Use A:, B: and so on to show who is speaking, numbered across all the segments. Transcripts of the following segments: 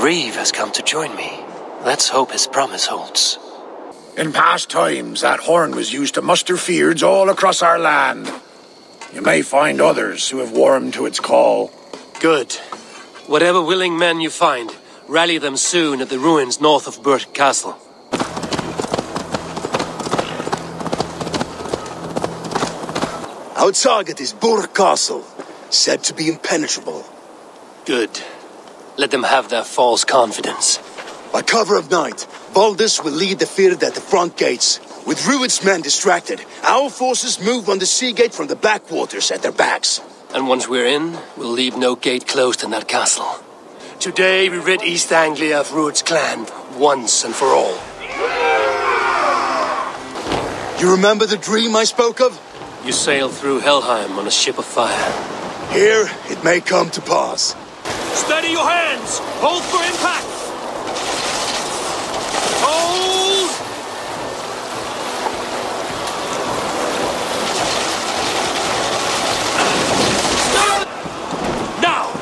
A: Reeve has come to join me. Let's hope his promise holds.
B: In past times, that horn was used to muster fyrds all across our land. You may find others who have warmed to its call.
A: Good. Whatever willing men you find, rally them soon at the ruins north of Burt Castle.
C: Our target is Burt Castle, said to be impenetrable.
A: Good. Let them have their false confidence.
C: By cover of night, Valdis will lead the Fyrd at the front gates. With Rued's men distracted, our forces move on the sea gate from the backwaters at their backs.
A: And once we're in, we'll leave no gate closed in that castle. Today we rid East Anglia of Rued's clan, once and for all.
C: You remember the dream I spoke of?
A: You sailed through Helheim on a ship of fire.
C: Here, it may come to pass.
A: Steady your hands! Hold for impact! Hold! Now!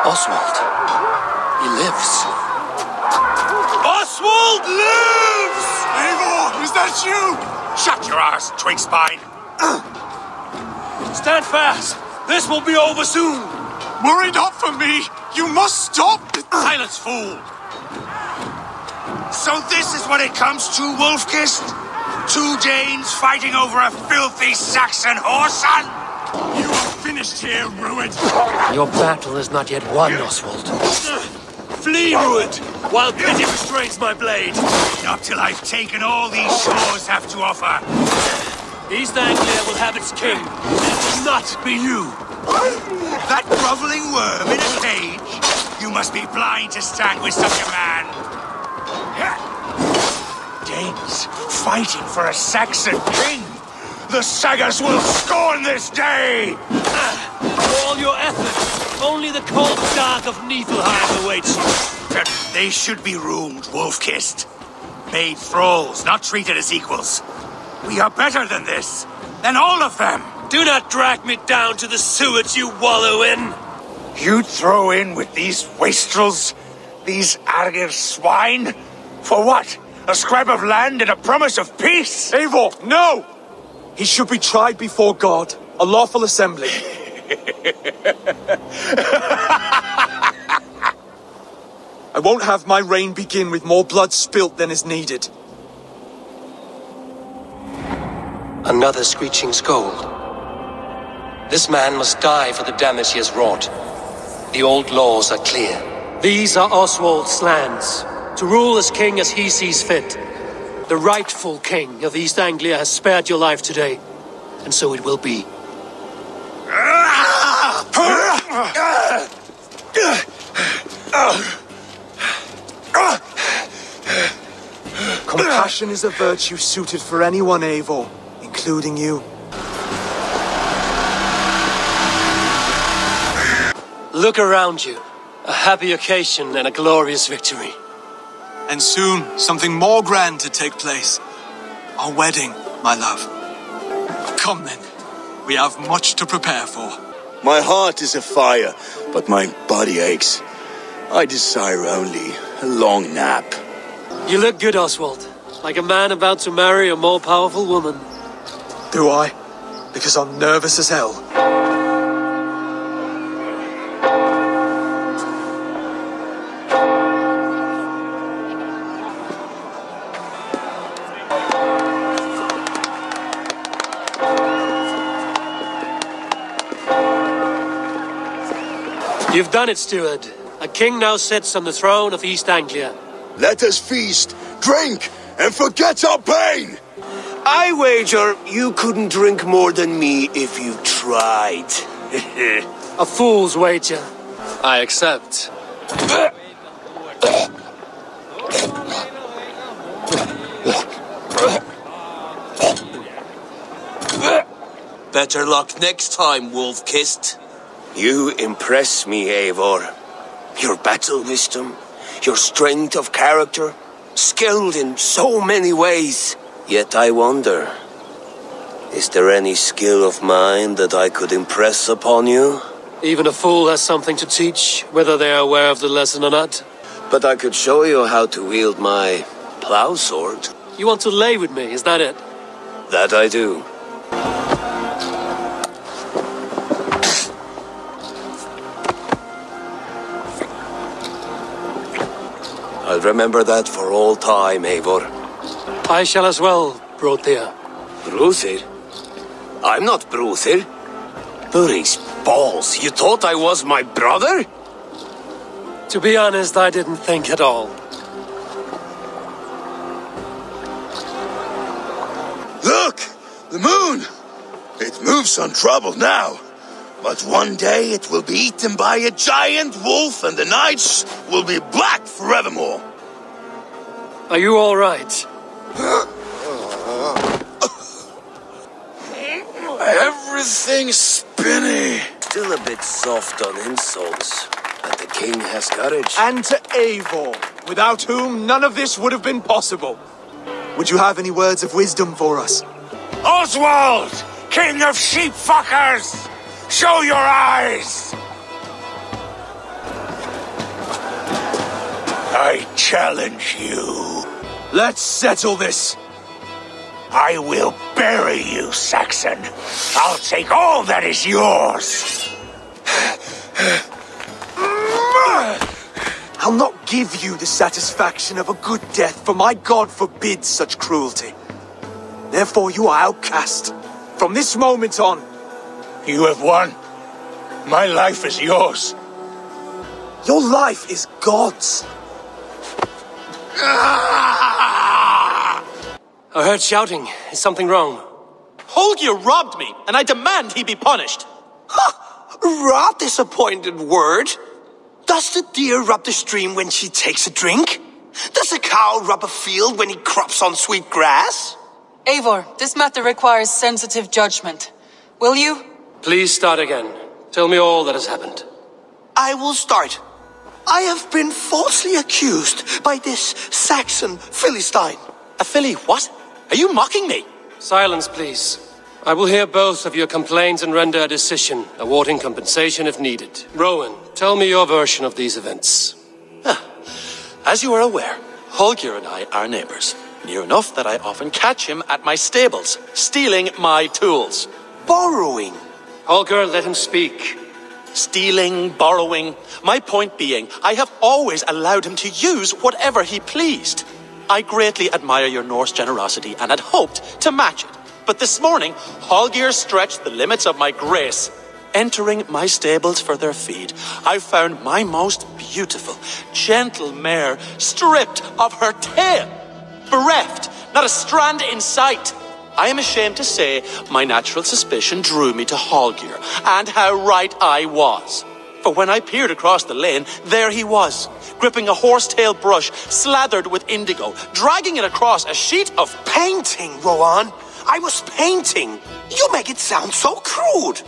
A: Oswald. He lives. Oswald lives!
B: Eivor, is that you? Shut your arse, twig spine.
A: Stand fast. This will be over soon.
B: Worry not for me. You must stop.
A: Silence, fool.
B: So this is what it comes to, Wolfkist? Two Danes fighting over a filthy Saxon whoreson? You are finished here, Rued.
A: Your battle is not yet won, Oswald. Flee, Rued, while pity restrains my blade.
B: Not till I've taken all these shores have to offer.
A: East Anglia will have its king. It will not be you.
B: That groveling worm in a cage? You must be blind to stand with such a man. Danes fighting for a Saxon king. The Sagas will scorn this day!
A: For all your efforts, only the cold dark of Niflheim awaits you.
B: They should be roomed, Wolf-kissed. Made thralls, not treated as equals. We are better than this, than all of them.
A: Do not drag me down to the sewage you wallow in.
B: You'd throw in with these wastrels, these Argir swine? For what? A scrap of land and a promise of peace?
D: Eivor, no! He should be tried before God, a lawful assembly. I won't have my reign begin with more blood spilt than is needed.
A: Another screeching scold. This man must die for the damage he has wrought. The old laws are clear. These are Oswald's lands, to rule as king as he sees fit. The rightful king of East Anglia has spared your life today, and so it will be.
D: Compassion is a virtue suited for anyone, Eivor, including you.
A: Look around you. A happy occasion and a glorious victory.
D: And soon, something more grand to take place. Our wedding, my love. Come then. We have much to prepare for.
C: My heart is afire, but my body aches. I desire only a long nap.
A: You look good, Oswald. Like a man about to marry a more powerful woman.
D: Do I? Because I'm nervous as hell.
A: You've done it, steward. A king now sits on the throne of East Anglia.
C: Let us feast, drink, and forget our pain!
E: I wager you couldn't drink more than me if you tried.
A: A fool's wager. I accept.
E: Better luck next time, Wolf-Kissed. You impress me, Eivor. Your battle wisdom, your strength of character, skilled in so many ways. Yet I wonder, is there any skill of mine that I could impress upon you?
A: Even a fool has something to teach, whether they are aware of the lesson or not.
E: But I could show you how to wield my plow sword.
A: You want to lay with me, is that it?
E: That I do. I'll remember that for all time, Eivor.
A: I shall as well, Brothir.
E: Bruthir? I'm not Bruthir. Burry's balls, you thought I was my brother?
A: To be honest, I didn't think at all.
C: Look! The moon! It moves untroubled now. But one day it will be eaten by a giant wolf and the nights will be black forevermore.
A: Are you all right?
C: Everything's spinny.
E: Still a bit soft on insults, but the king has courage.
D: And to Eivor, without whom none of this would have been possible. Would you have any words of wisdom for us?
B: Oswald, king of sheep fuckers! Show your eyes! I challenge you.
D: Let's settle this.
B: I will bury you, Saxon. I'll take all that is yours.
D: I'll not give you the satisfaction of a good death, for my god forbids such cruelty. Therefore you are outcast. From this moment on,
B: You have won. My life is yours.
D: your life is God's.
A: I heard shouting. Is something wrong?
F: Holger robbed me, and I demand he be punished.
E: Rot disappointed word. Does the deer rub the stream when she takes a drink? Does a cow rub a field when he crops on sweet grass?
G: Eivor, this matter requires sensitive judgment. Will you?
A: Please start again. Tell me all that has happened.
E: I will start. I have been falsely accused by this Saxon Philistine.
F: A filly what? Are you mocking me?
A: Silence, please. I will hear both of your complaints and render a decision, awarding compensation if needed. Rowan, tell me your version of these events.
F: As you are aware, Holger and I are neighbors. Near enough that I often catch him at my stables, stealing my tools.
E: Borrowing.
A: Holger, let him speak.
F: Stealing, borrowing. My point being, I have always allowed him to use whatever he pleased. I greatly admire your Norse generosity and had hoped to match it. But this morning, Holger stretched the limits of my grace. Entering my stables for their feed, I found my most beautiful, gentle mare stripped of her tail. Bereft, not a strand in sight. I am ashamed to say my natural suspicion drew me to Holger, and how right I was. For when I peered across the lane, there he was, gripping a horsetail brush slathered with indigo, dragging it across a sheet of
E: Painting, Rowan. I was painting. You make it sound so crude.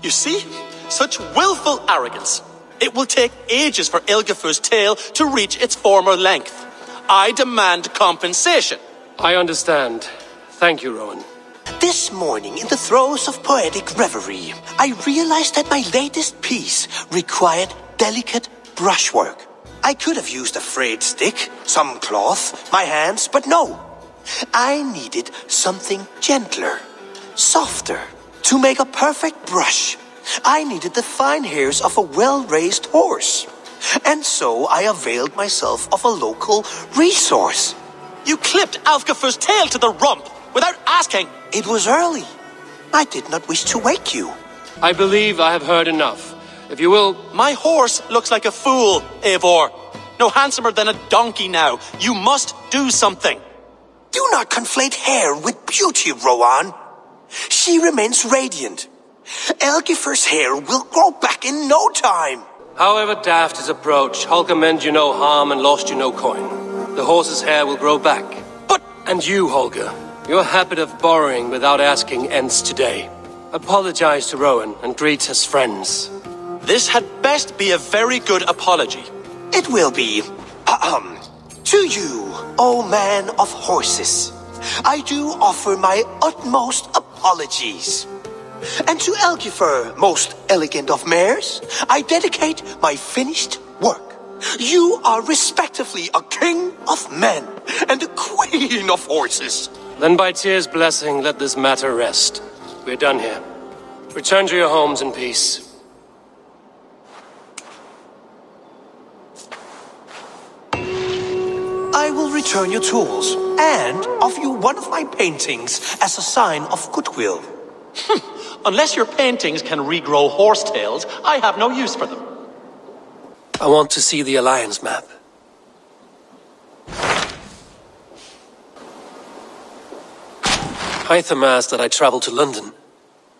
F: You see? Such willful arrogance. It will take ages for Ilgafur's tail to reach its former length. I demand compensation.
A: I understand. Thank you, Rowan.
E: This morning, in the throes of poetic reverie, I realized that my latest piece required delicate brushwork. I could have used a frayed stick, some cloth, my hands, but no. I needed something gentler, softer. To make a perfect brush, I needed the fine hairs of a well-raised horse. And so I availed myself of a local resource.
F: You clipped Alfgafur's tail to the rump without asking.
E: It was early. I did not wish to wake you.
A: I believe I have heard enough. If you will...
F: My horse looks like a fool, Eivor. No handsomer than a donkey now. You must do something.
E: Do not conflate hair with beauty, Rowan. She remains radiant. Elgifer's hair will grow back in no time.
A: However daft his approach, Holger meant you no harm and lost you no coin. The horse's hair will grow back.
E: But...
A: And you, Holger, your habit of borrowing without asking ends today. Apologize to Rowan and greet his friends.
F: This had best be a very good apology.
E: It will be. To you, O man of horses, I do offer my utmost apologies. And to Elgifer, most elegant of mares, I dedicate my finished work. You are respectively a king of men and a queen of horses.
A: Then by Tyr's blessing, let this matter rest. We're done here. Return to your homes in peace.
E: I will return your tools and offer you one of my paintings as a sign of goodwill.
F: Unless your paintings can regrow horsetails, I have no use for them.
A: I want to see the Alliance map. Hytham asked that I travel to London.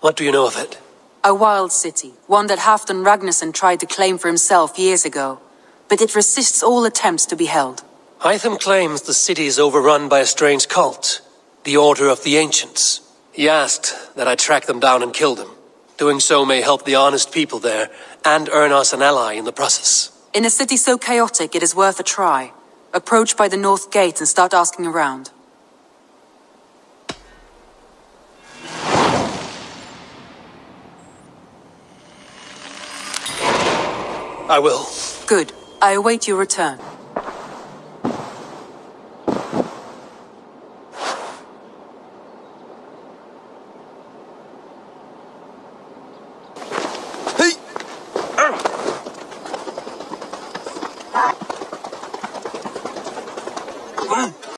A: What do you know of it?
G: A wild city, one that Halfdan Ragnarsson tried to claim for himself years ago. But it resists all attempts to be held.
A: Hytham claims the city is overrun by a strange cult, the Order of the Ancients. He asked that I track them down and kill them. Doing so may help the honest people there, and earn us an ally in the process.
G: In a city so chaotic, it is worth a try. Approach by the North Gate and start asking around.
A: I will.
G: Good. I await your return.